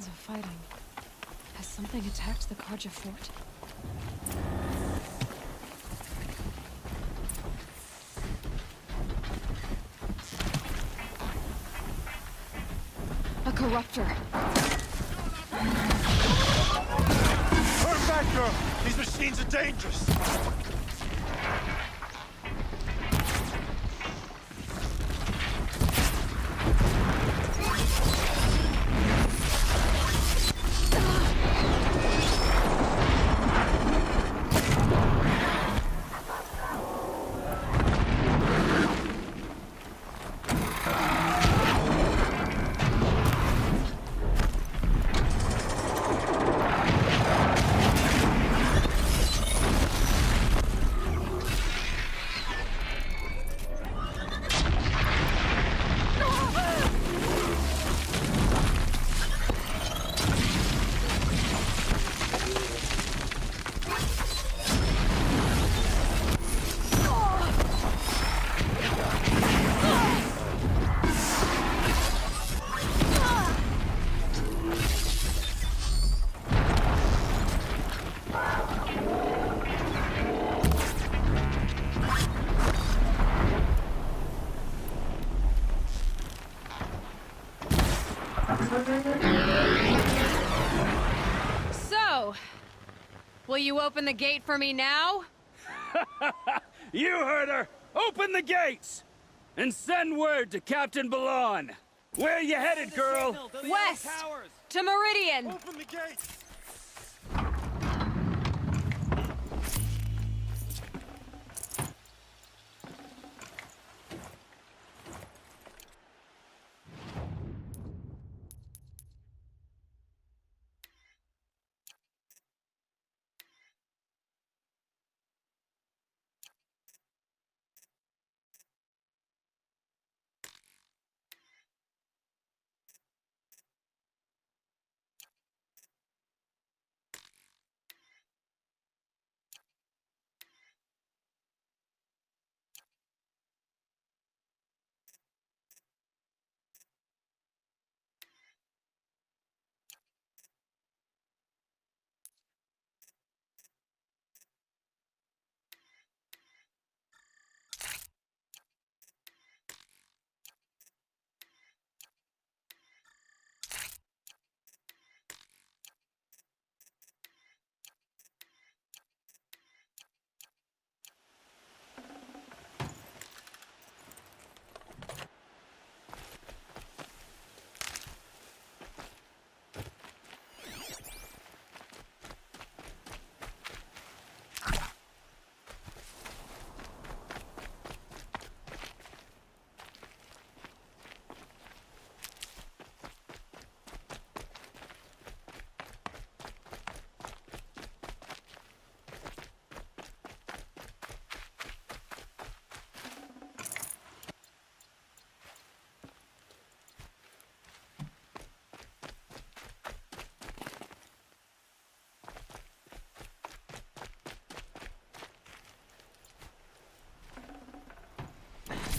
sounds of fighting. Has something attacked the Karja fort? A corruptor. Turn back, girl! These machines are dangerous! So, will you open the gate for me now? You heard her! Open the gates! And send word to Captain Balon! Where you headed, girl? West! To Meridian! Open the gates!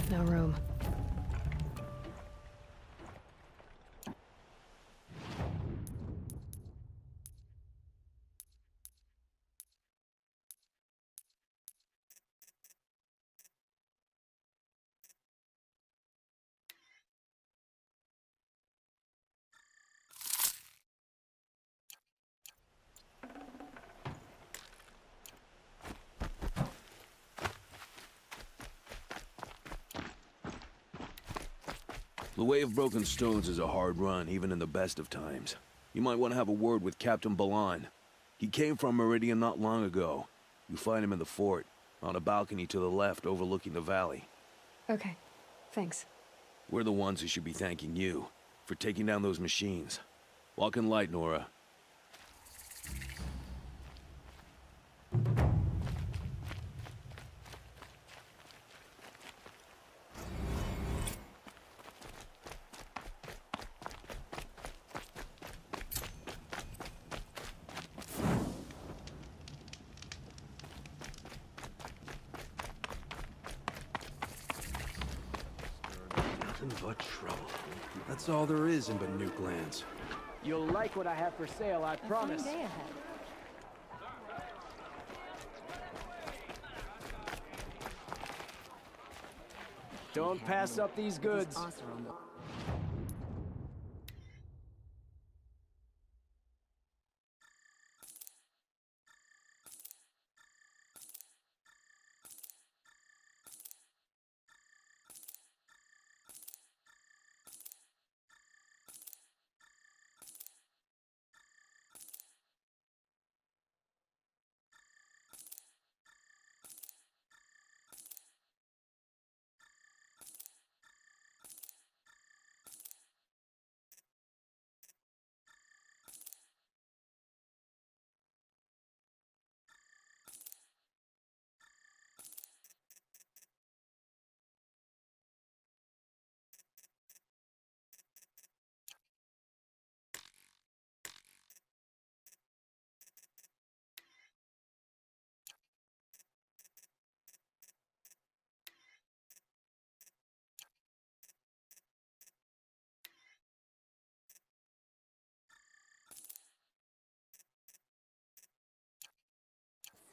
No room. The Way of Broken Stones is a hard run, even in the best of times. You might want to have a word with Captain Balon. He came from Meridian not long ago. You find him in the fort, on a balcony to the left overlooking the valley. Okay, thanks. We're the ones who should be thanking you for taking down those machines. Walk in light, Nora. Nothing but trouble. That's all there is in Nuke lands. You'll like what I have for sale, I promise. A fun day ahead. Don't pass up these goods.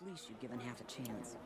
Least you've given half a chance.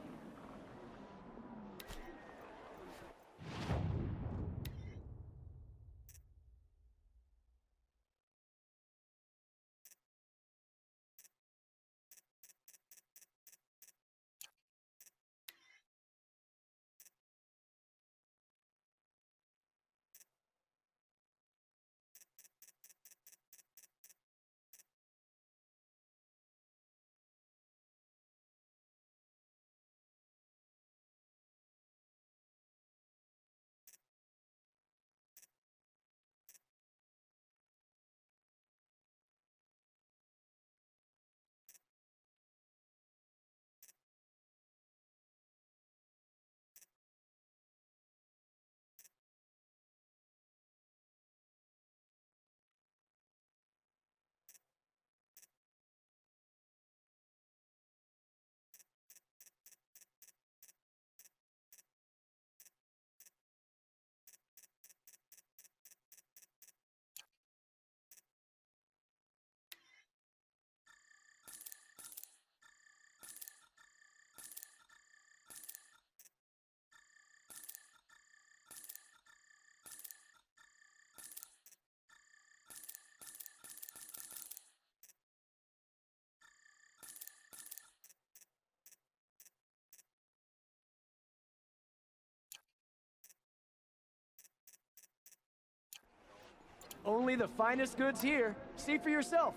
Only the finest goods here. See for yourself.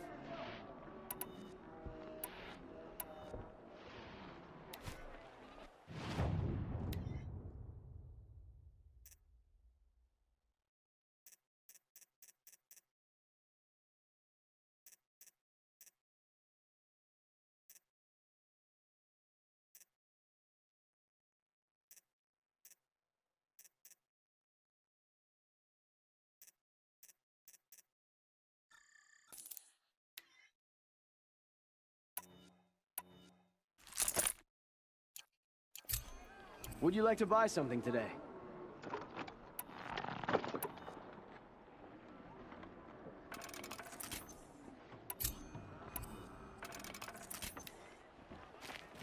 Would you like to buy something today?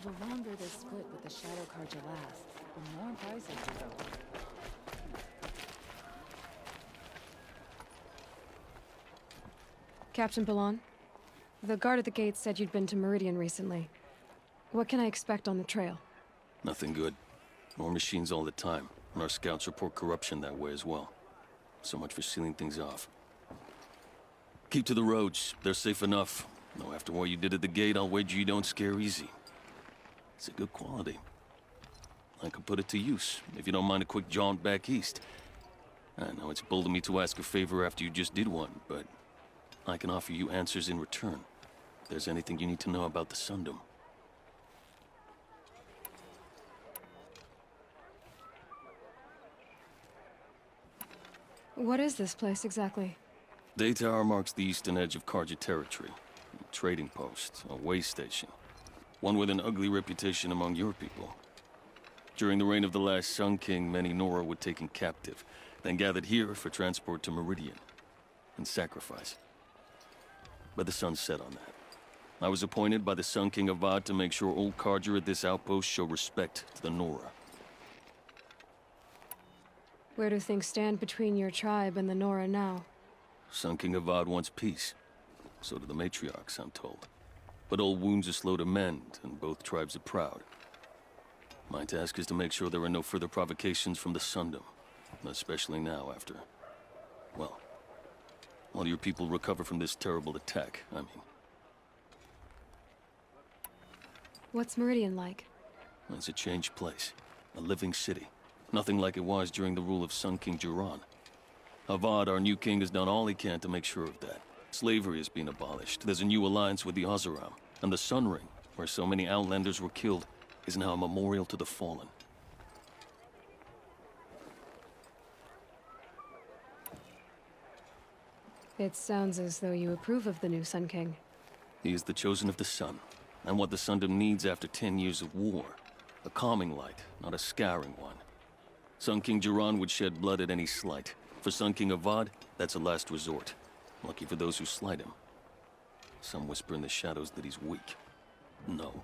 The longer this split with the Shadow Carja lasts, the more prices will go up. Captain Ballon, the guard at the gate said you'd been to Meridian recently. What can I expect on the trail? Nothing good. More machines all the time, and our scouts report corruption that way as well. So much for sealing things off. Keep to the roads. They're safe enough. Though after what you did at the gate, I'll wager you don't scare easy. It's a good quality. I could put it to use, if you don't mind a quick jaunt back east. I know it's bold of me to ask a favor after you just did one, but I can offer you answers in return. If there's anything you need to know about the Sundom. What is this place exactly? Day Tower marks the eastern edge of Carja territory. A trading post, a way station. One with an ugly reputation among your people. During the reign of the last Sun King, many Nora were taken captive, then gathered here for transport to Meridian, and sacrifice. but the sun's set on that. I was appointed by the Sun King Avad to make sure old Carja at this outpost show respect to the Nora. Where do things stand between your tribe and the Nora now? Sun King Avad wants peace. So do the matriarchs, I'm told. But old wounds are slow to mend, and both tribes are proud. My task is to make sure there are no further provocations from the Sundom. Especially now after... well... all your people recover from this terrible attack, I mean. What's Meridian like? It's a changed place. A living city. Nothing like it was during the rule of Sun King Jiran. Avad, our new king, has done all he can to make sure of that. Slavery has been abolished. There's a new alliance with the Oseram. And the Sun Ring, where so many Outlanders were killed, is now a memorial to the fallen. It sounds as though you approve of the new Sun King. He is the chosen of the Sun, and what the Sundom needs after 10 years of war. A calming light, not a scouring one. Sun King Jiran would shed blood at any slight. For Sun King Avad, that's a last resort. Lucky for those who slight him. Some whisper in the shadows that he's weak. No.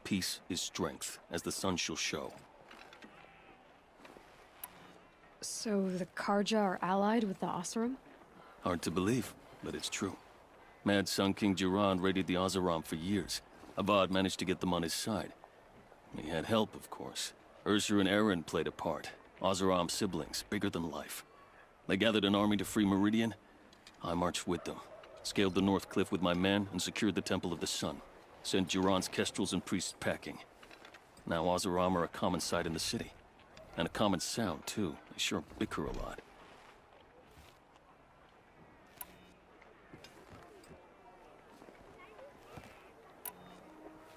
Peace is strength, as the sun shall show. So the Karja are allied with the Oseram? Hard to believe, but it's true. Mad Sun King Jiran raided the Oseram for years. Avad managed to get them on his side. He had help, of course. Ursur and Eren played a part. Oseram siblings, bigger than life. They gathered an army to free Meridian. I marched with them. Scaled the North Cliff with my men and secured the Temple of the Sun. Sent Jiran's kestrels and priests packing. Now Oseram are a common sight in the city. And a common sound, too. They sure bicker a lot.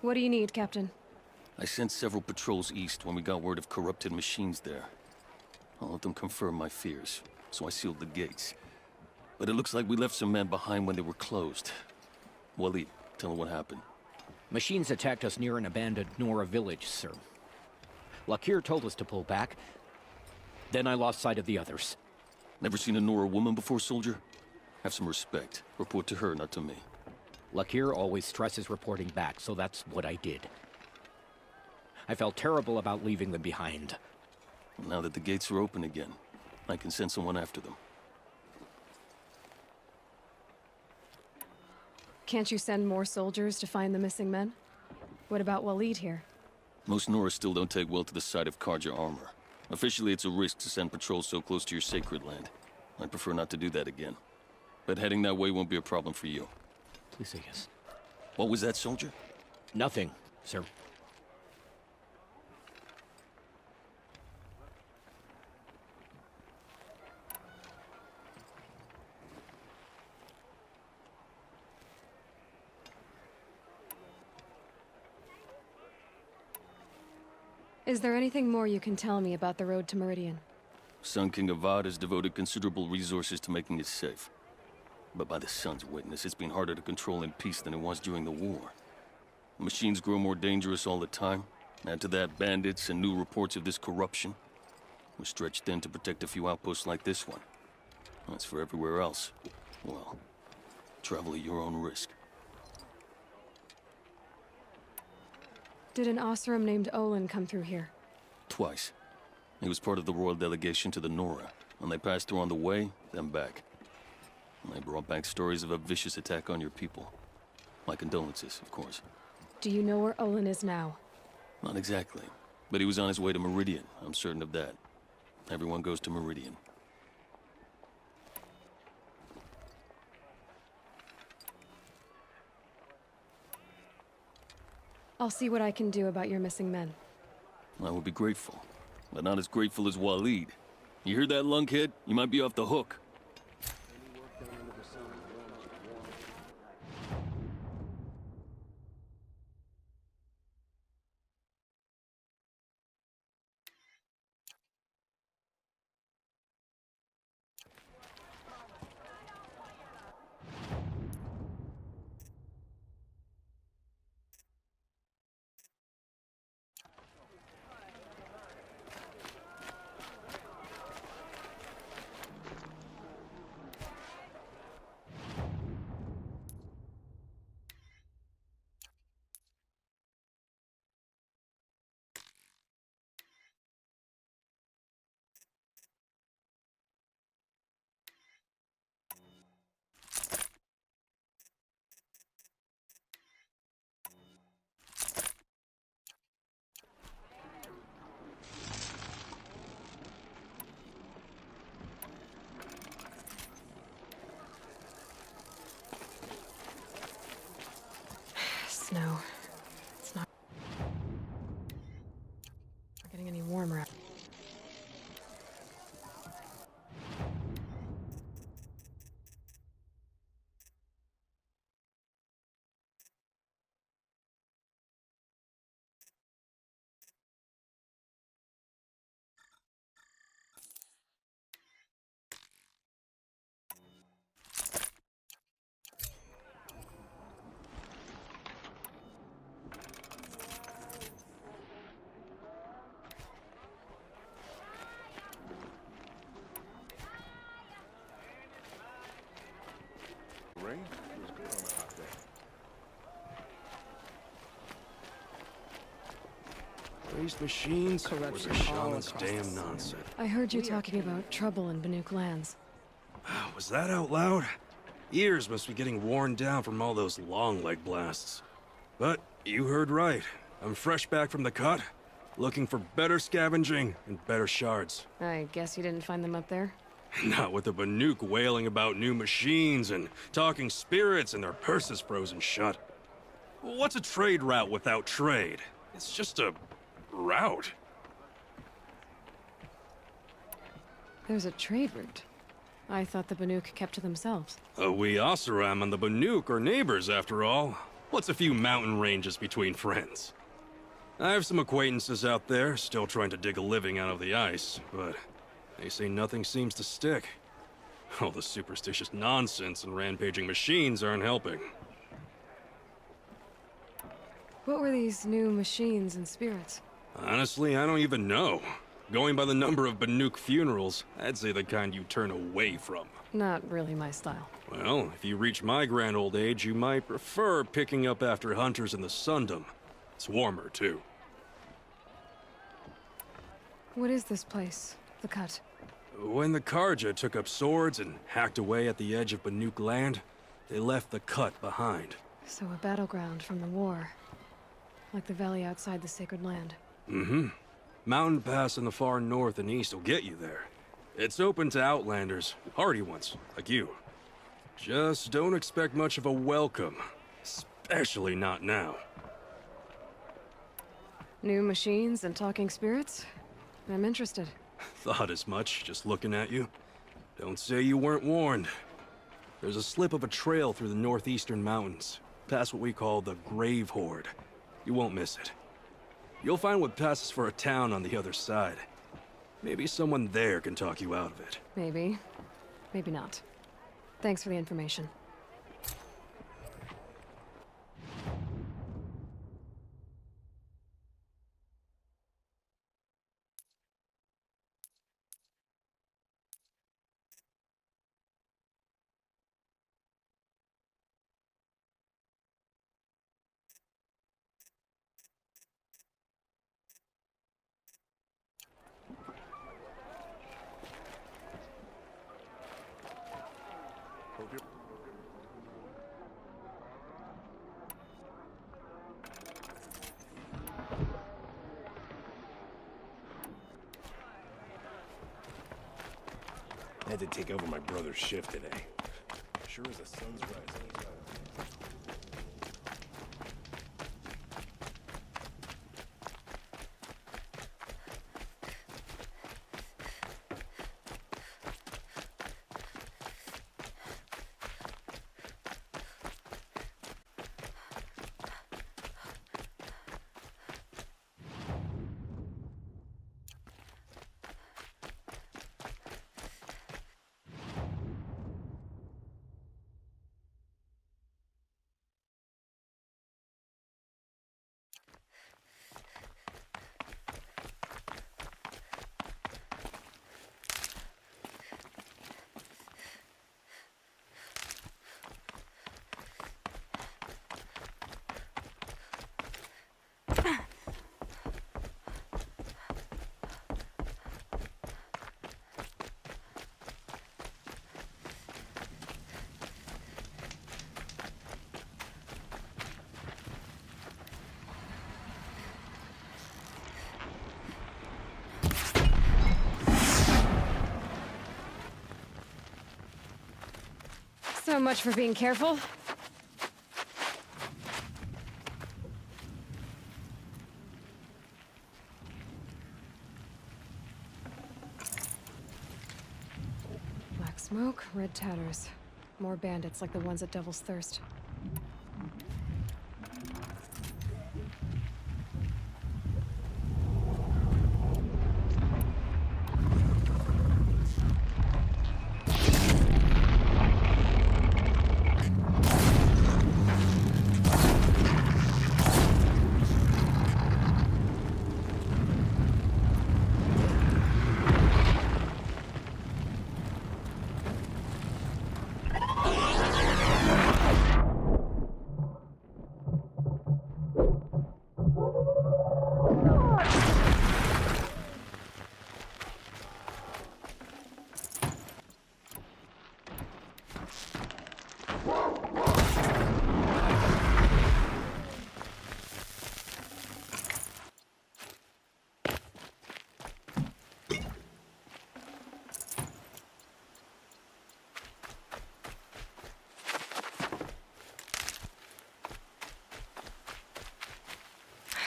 What do you need, Captain? I sent several patrols east when we got word of corrupted machines there. All of them confirmed my fears, so I sealed the gates. But it looks like we left some men behind when they were closed. Waleed, tell them what happened. Machines attacked us near an abandoned Nora village, sir. Lakir told us to pull back. Then I lost sight of the others. Never seen a Nora woman before, soldier? Have some respect. Report to her, not to me. Lakir always stresses reporting back, so that's what I did. I felt terrible about leaving them behind. Now that the gates are open again, I can send someone after them. Can't you send more soldiers to find the missing men? What about Waleed here? Most Nora still don't take well to the sight of Karja armor. Officially, it's a risk to send patrols so close to your sacred land. I'd prefer not to do that again. But heading that way won't be a problem for you. Please say yes. What was that, soldier? Nothing, sir. Is there anything more you can tell me about the road to Meridian? Sun King Avad has devoted considerable resources to making it safe. But by the sun's witness, it's been harder to control in peace than it was during the war. The machines grow more dangerous all the time. Add to that bandits and new reports of this corruption. We're stretched thin to protect a few outposts like this one. As for everywhere else, well, travel at your own risk. Did an Oseram named Olin come through here? Twice. He was part of the royal delegation to the Nora. When they passed through on the way, then back. They brought back stories of a vicious attack on your people. My condolences, of course. Do you know where Olin is now? Not exactly. But he was on his way to Meridian, I'm certain of that. Everyone goes to Meridian. I'll see what I can do about your missing men. I would be grateful, but not as grateful as Waleed. You hear that, lunkhead? You might be off the hook. snow. It's not getting any warmer. Rain was good on a hot day. Raised machines or the shaman's damn nonsense. I heard you talking about trouble in Banuk lands. Was that out loud? Ears must be getting worn down from all those long leg blasts. But you heard right. I'm fresh back from the cut, looking for better scavenging and better shards. I guess you didn't find them up there? Not with the Banuk wailing about new machines and talking spirits and their purses frozen shut. What's a trade route without trade? It's just a route. There's a trade route. I thought the Banuk kept to themselves. We Oseram and the Banuk are neighbors, after all. What's a few mountain ranges between friends? I have some acquaintances out there, still trying to dig a living out of the ice, but they say nothing seems to stick. All the superstitious nonsense and rampaging machines aren't helping. What were these new machines and spirits? Honestly, I don't even know. Going by the number of Banuk funerals, I'd say the kind you turn away from. Not really my style. Well, if you reach my grand old age, you might prefer picking up after hunters in the Sundom. It's warmer, too. What is this place? The Cut? When the Karja took up swords and hacked away at the edge of Banuk land, they left the Cut behind. So a battleground from the war. Like the valley outside the Sacred Land. Mm-hmm. Mountain Pass in the far north and east will get you there. It's open to outlanders, hardy ones, like you. Just don't expect much of a welcome. Especially not now. New machines and talking spirits? I'm interested. Thought as much, just looking at you. Don't say you weren't warned. There's a slip of a trail through the northeastern mountains, past what we call the Grave Horde. You won't miss it. You'll find what passes for a town on the other side. Maybe someone there can talk you out of it. Maybe. Maybe not. Thanks for the information. I had to take over my brother's shift today. Sure as the sun's rising. So much for being careful. Smoke, red tatters. More bandits like the ones at Devil's Thirst.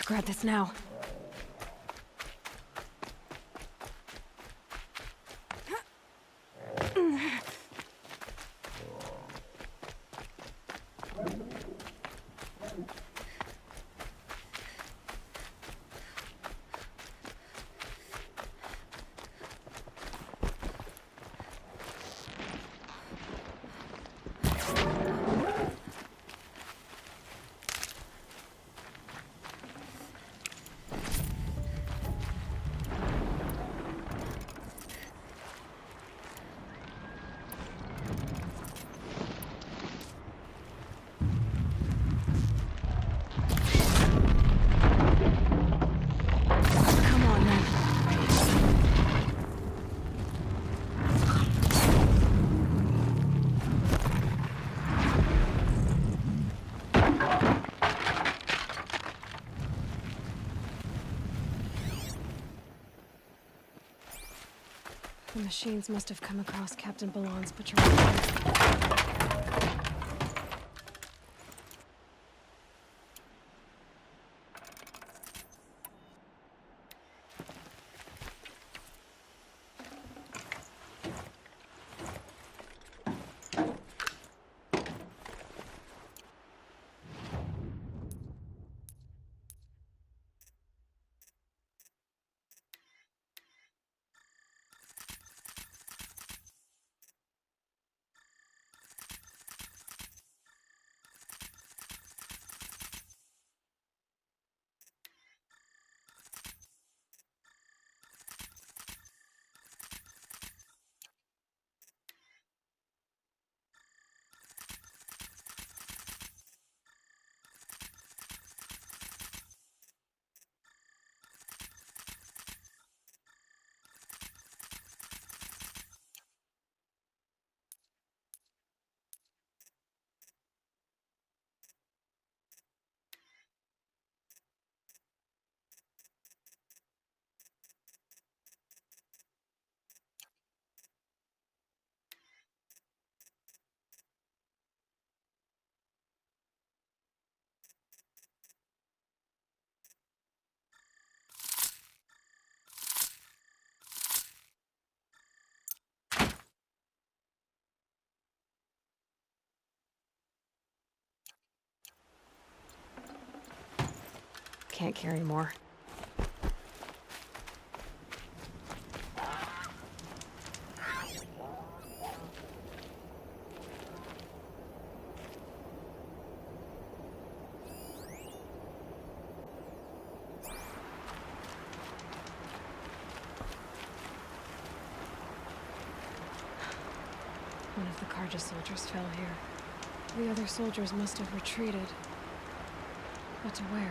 Grab this now. The machines must have come across Captain Balon's patrol. Can't carry more. One of the Carja soldiers fell here. The other soldiers must have retreated. But to where?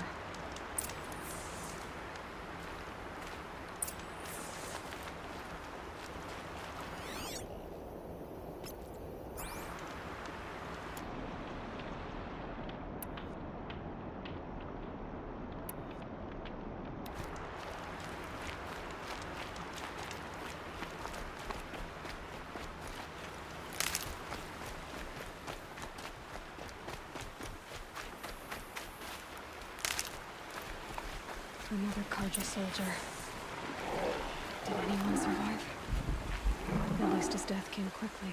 Another Carja soldier. Did anyone survive? At least his death came quickly.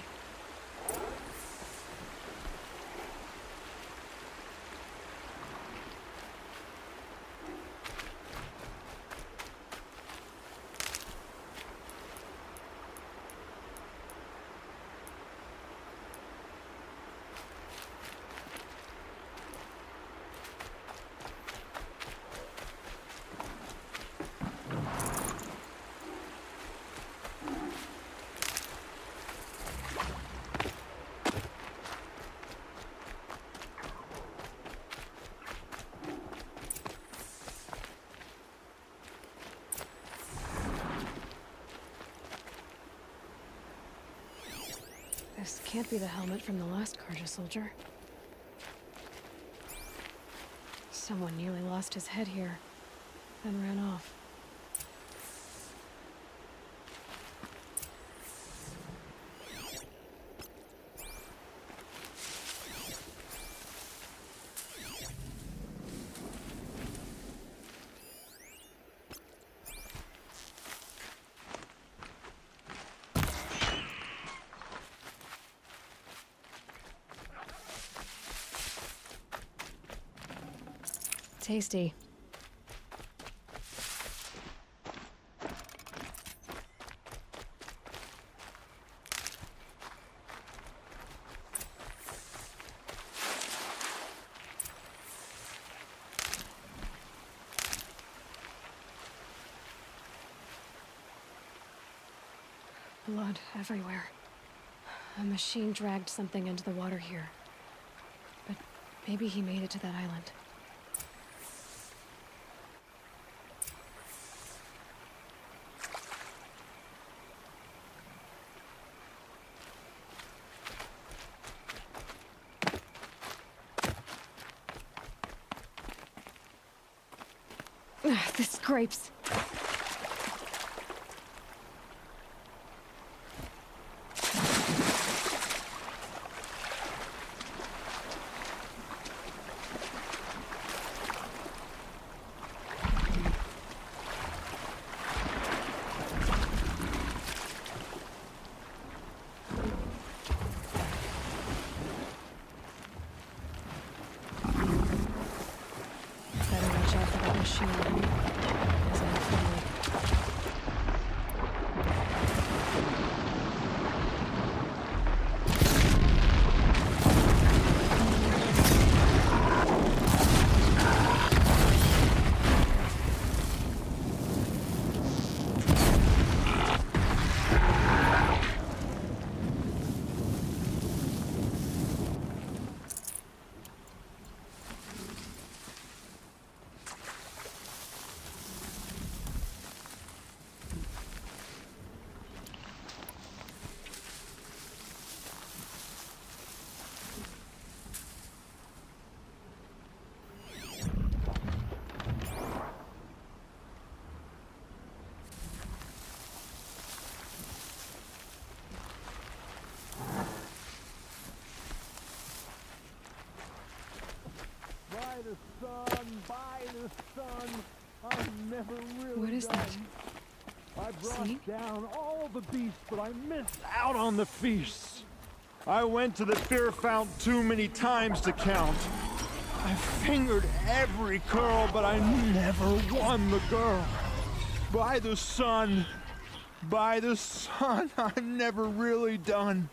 This can't be the helmet from the last Carja soldier. Someone nearly lost his head here, then ran off. Tasty. Blood everywhere. A machine dragged something into the water here. But maybe he made it to that island. This scrapes. Better watch out for that machine. Is that friendly? By the sun, I've never really What is that? I brought Singing? down all the beasts, but I missed out on the feasts. I went to the beer fount too many times to count. I fingered every curl, but I never won the girl. By the sun, I'm never really done.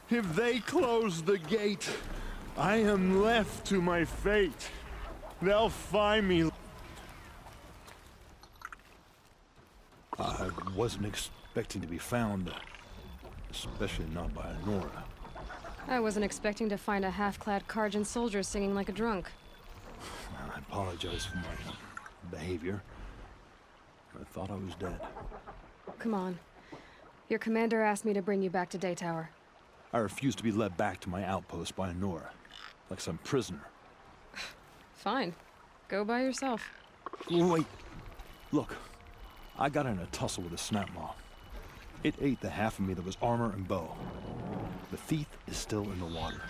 If they close the gate, I am left to my fate. They'll find me. I wasn't expecting to be found, especially not by Nora. I wasn't expecting to find a half-clad Karjan soldier singing like a drunk. I apologize for my behavior. I thought I was dead. Come on. Your commander asked me to bring you back to Daytower. I refused to be led back to my outpost by Nora, like some prisoner. Fine. Go by yourself. Wait. Look, I got in a tussle with a snapmaw. It ate the half of me that was armor and bow. The thief is still in the water.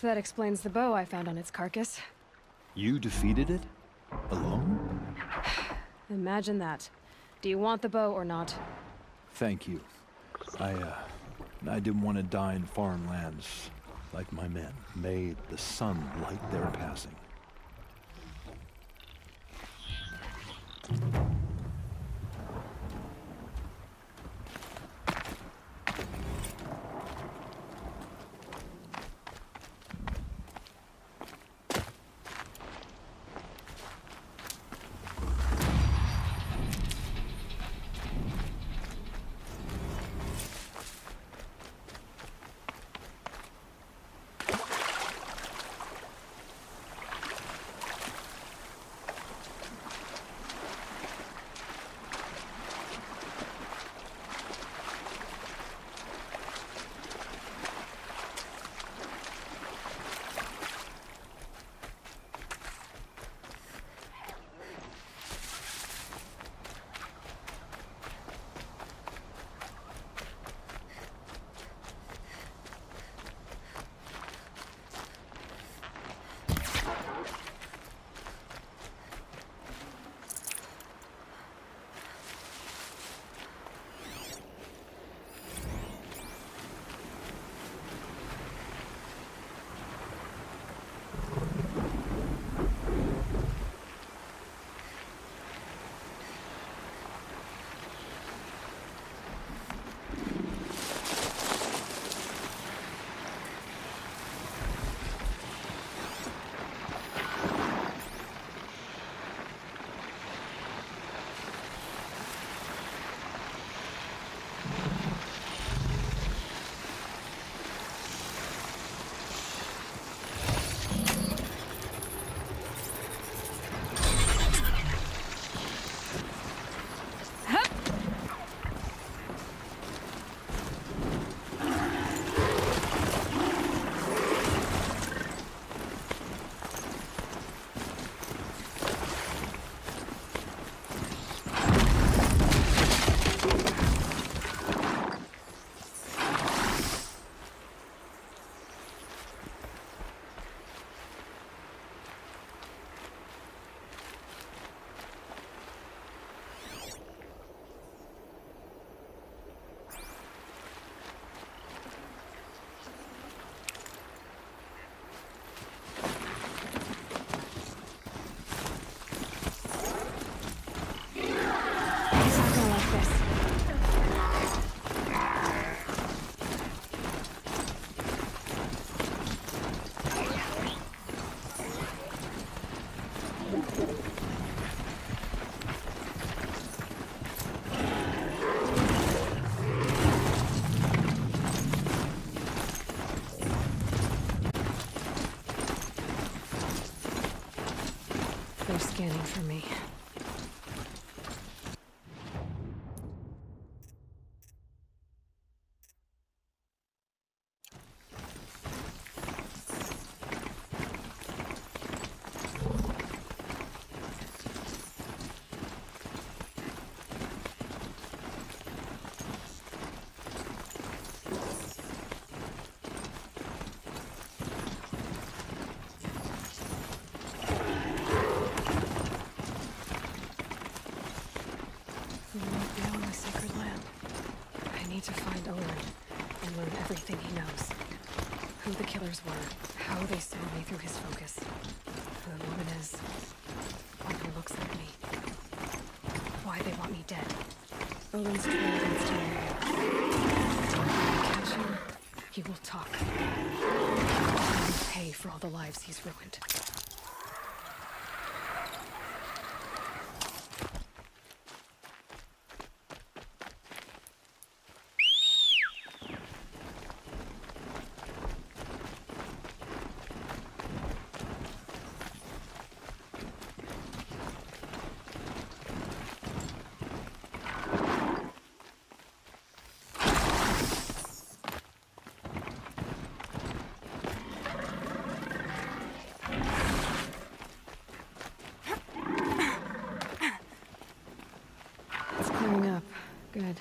That explains the bow I found on its carcass. You defeated it? Alone? Imagine that. Do you want the bow or not? Thank you. I didn't want to die in foreign lands like my men. May the sun light their passing. They're scanning for me. To find Owen and learn everything he knows. Who the killers were, how they saw me through his focus, who the woman is, why he looks like me, why they want me dead. Owen's trail leads to me. When I catch him, he will talk. He will pay for all the lives he's ruined. Up. Good.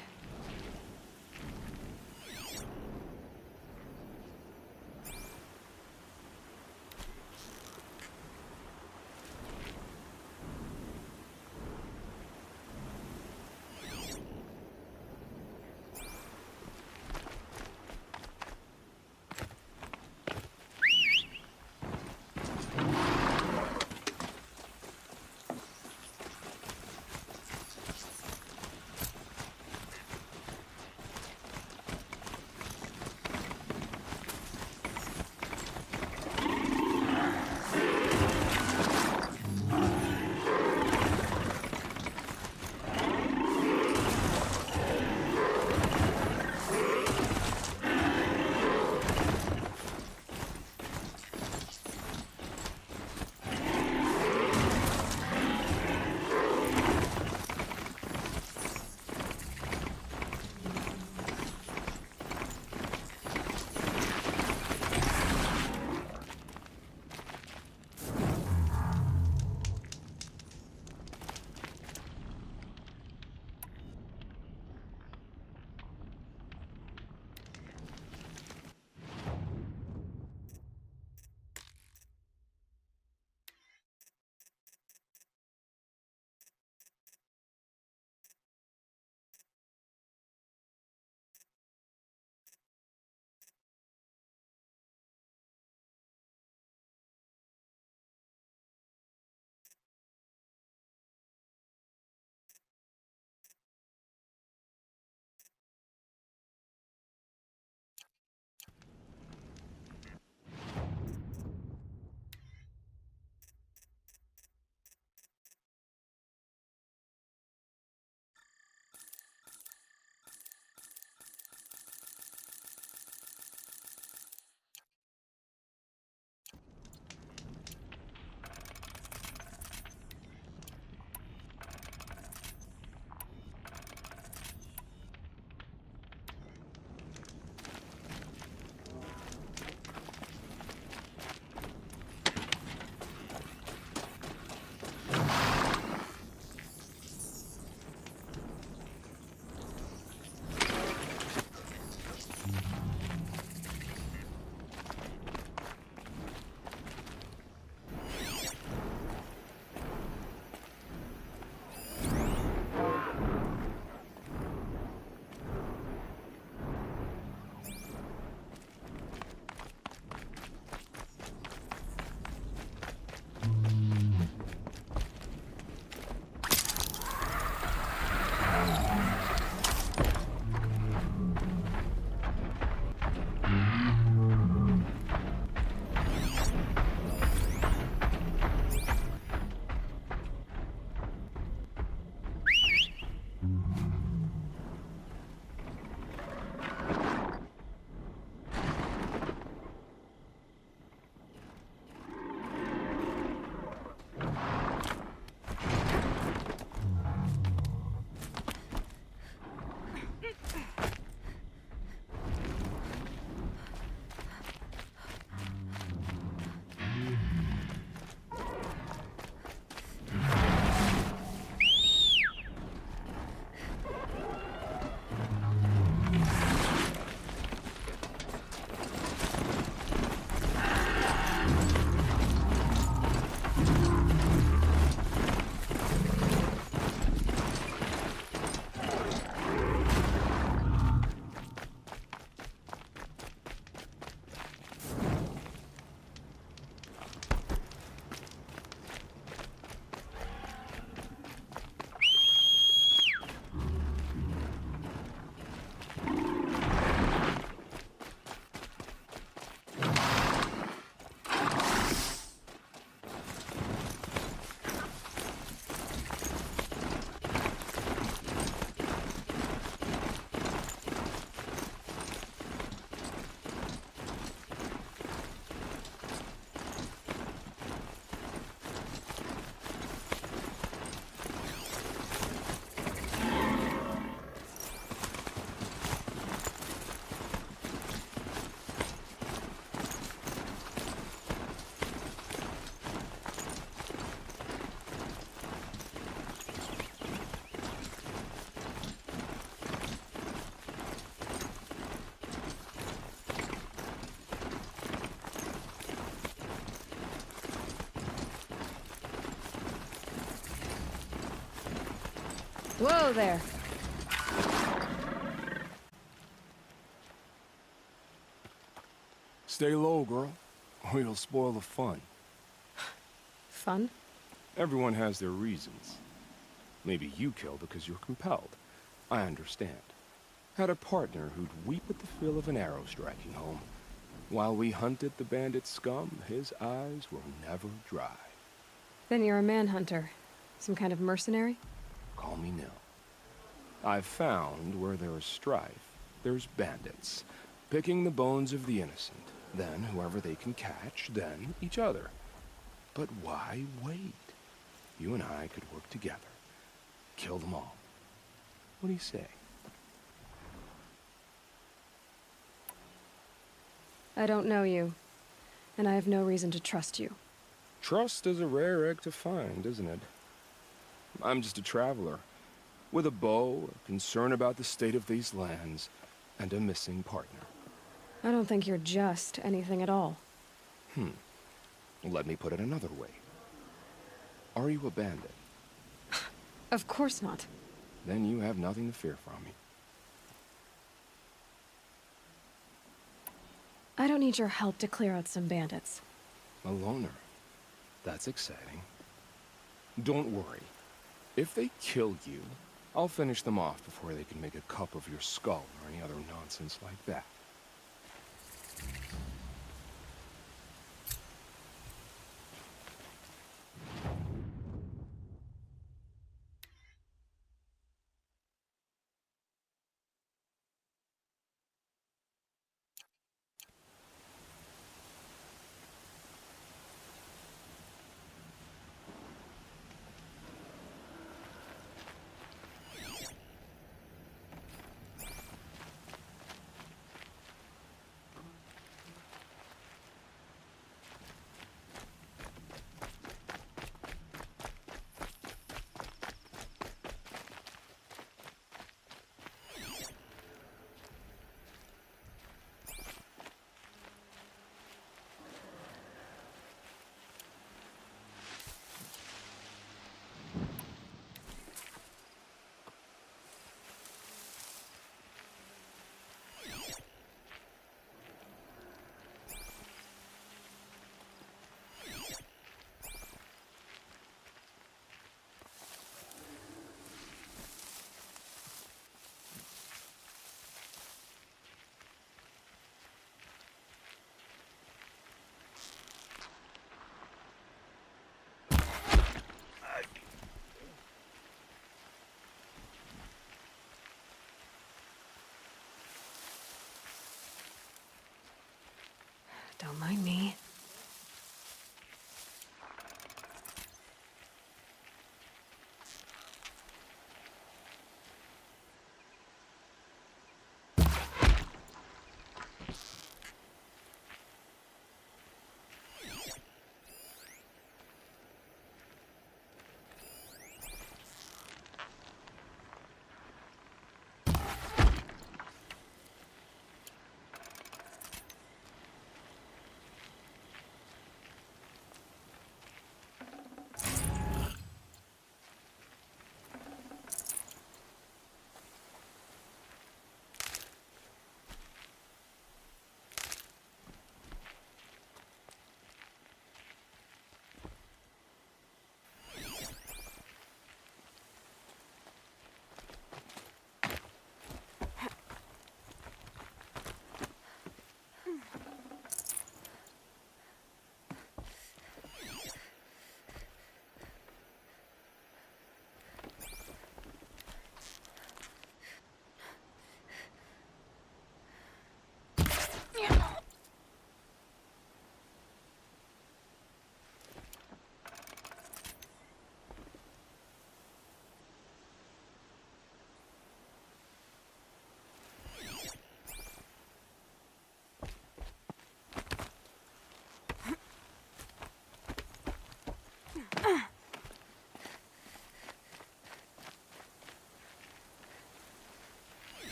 Whoa there. Stay low, girl, or you'll spoil the fun. Fun? Everyone has their reasons. Maybe you kill because you're compelled. I understand. Had a partner who'd weep at the feel of an arrow striking home. While we hunted the bandit scum, his eyes were never dry. Then you're a manhunter. Some kind of mercenary? Call me Nil. I've found where there is strife, there's bandits, picking the bones of the innocent, then whoever they can catch, then each other. But why wait? You and I could work together. Kill them all. What do you say? I don't know you, and I have no reason to trust you. Trust is a rare egg to find, isn't it? I'm just a traveler, with a bow, a concern about the state of these lands, and a missing partner. I don't think you're just anything at all. Let me put it another way. Are you a bandit? Of course not. Then you have nothing to fear from me. I don't need your help to clear out some bandits. A loner. That's exciting. Don't worry. If they kill you, I'll finish them off before they can make a cup of your skull or any other nonsense like that.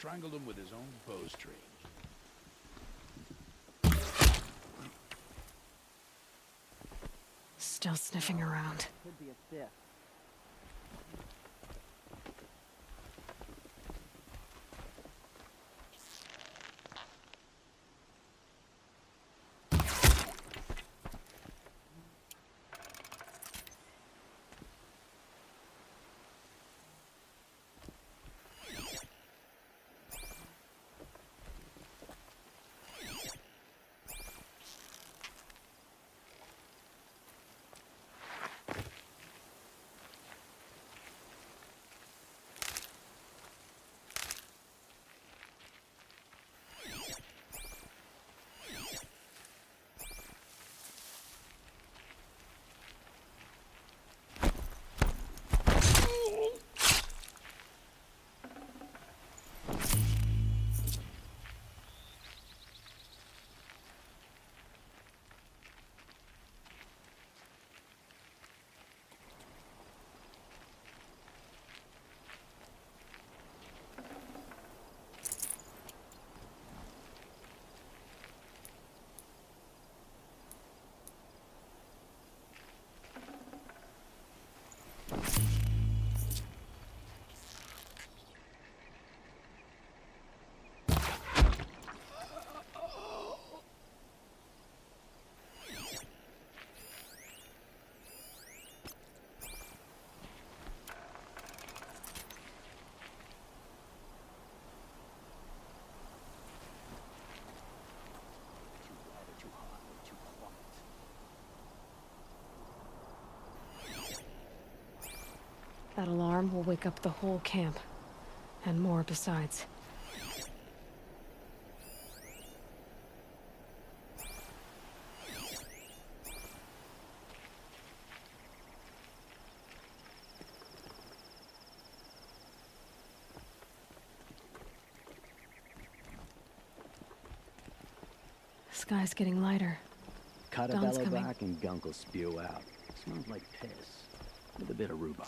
strangled him with his own bowstring. Still sniffing around. Could be a thief. That alarm will wake up the whole camp. And more besides. The sky's getting lighter. Cut a Dawn's bellow coming. back and gunk will spew out. Smells like piss, with a bit of rhubarb.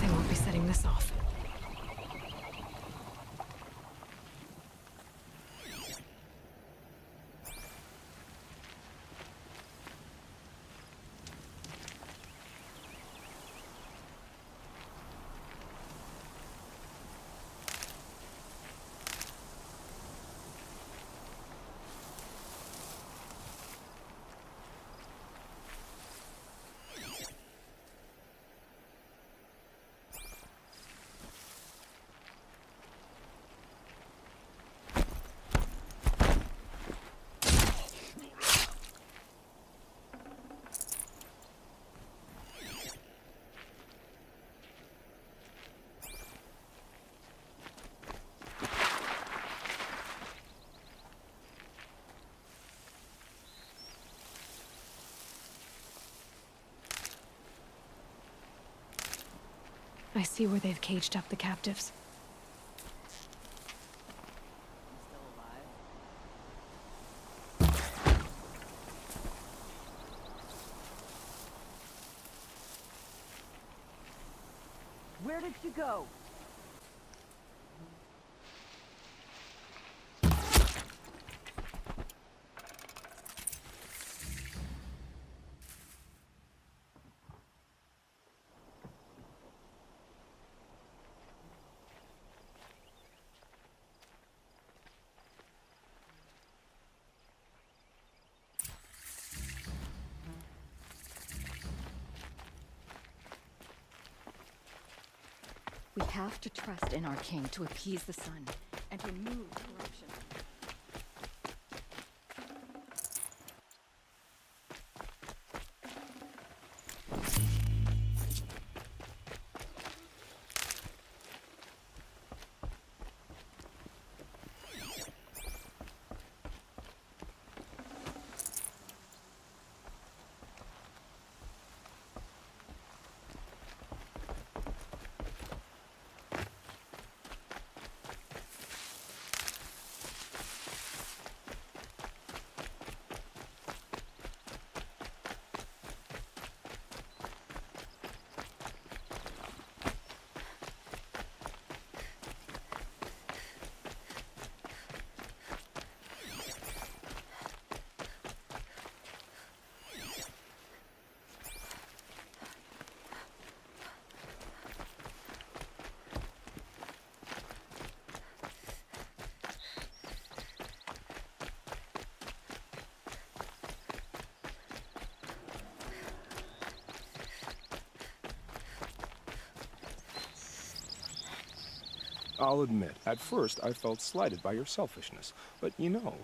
They won't be setting this off. I see where they've caged up the captives. Where did you go? We have to trust in our king to appease the sun and remove corruption. I'll admit, at first I felt slighted by your selfishness. But you know,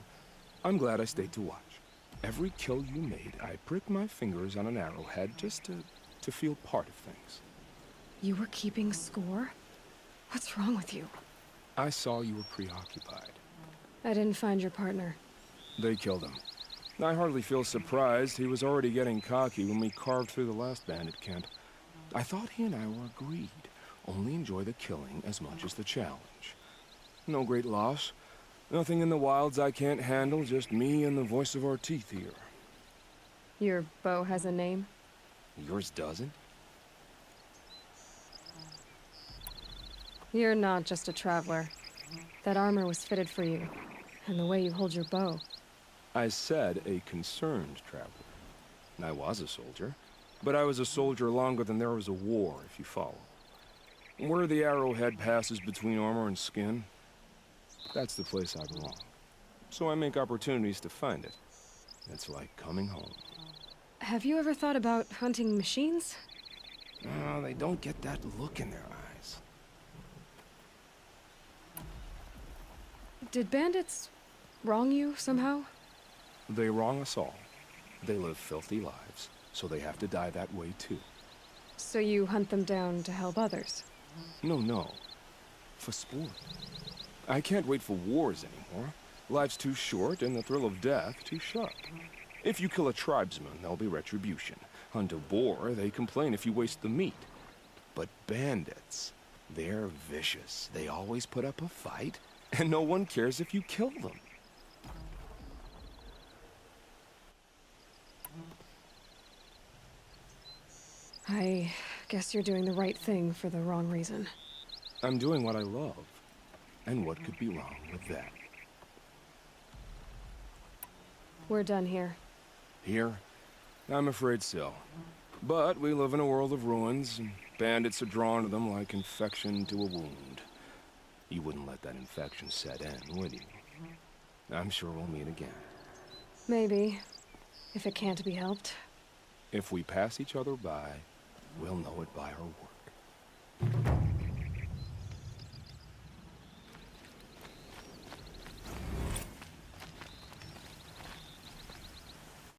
I'm glad I stayed to watch. Every kill you made, I pricked my fingers on an arrowhead just to feel part of things. You were keeping score? What's wrong with you? I saw you were preoccupied. I didn't find your partner. They killed him. I hardly feel surprised. He was already getting cocky when we carved through the last bandit camp. I thought he and I were agreed. Only enjoy the killing as much as the challenge. No great loss. Nothing in the wilds I can't handle, just me and the voice of our teeth here. Your bow has a name? Yours doesn't? You're not just a traveler. That armor was fitted for you, and the way you hold your bow. I said a concerned traveler. I was a soldier, but I was a soldier longer than there was a war, if you follow. Where the arrowhead passes between armor and skin, that's the place I belong. So I make opportunities to find it. It's like coming home. Have you ever thought about hunting machines? No, they don't get that look in their eyes. Did bandits wrong you somehow? They wrong us all. They live filthy lives, so they have to die that way too. So you hunt them down to help others? No. For sport. I can't wait for wars anymore. Life's too short and the thrill of death too sharp. If you kill a tribesman, there'll be retribution. Hunt a boar, they complain if you waste the meat. But bandits, they're vicious. They always put up a fight, and no one cares if you kill them. I guess you're doing the right thing for the wrong reason. I'm doing what I love. And what could be wrong with that? We're done here. Here? I'm afraid so. But we live in a world of ruins, and bandits are drawn to them like infection to a wound. You wouldn't let that infection set in, would you? I'm sure we'll meet again. Maybe. If it can't be helped. If we pass each other by, we'll know it by our work.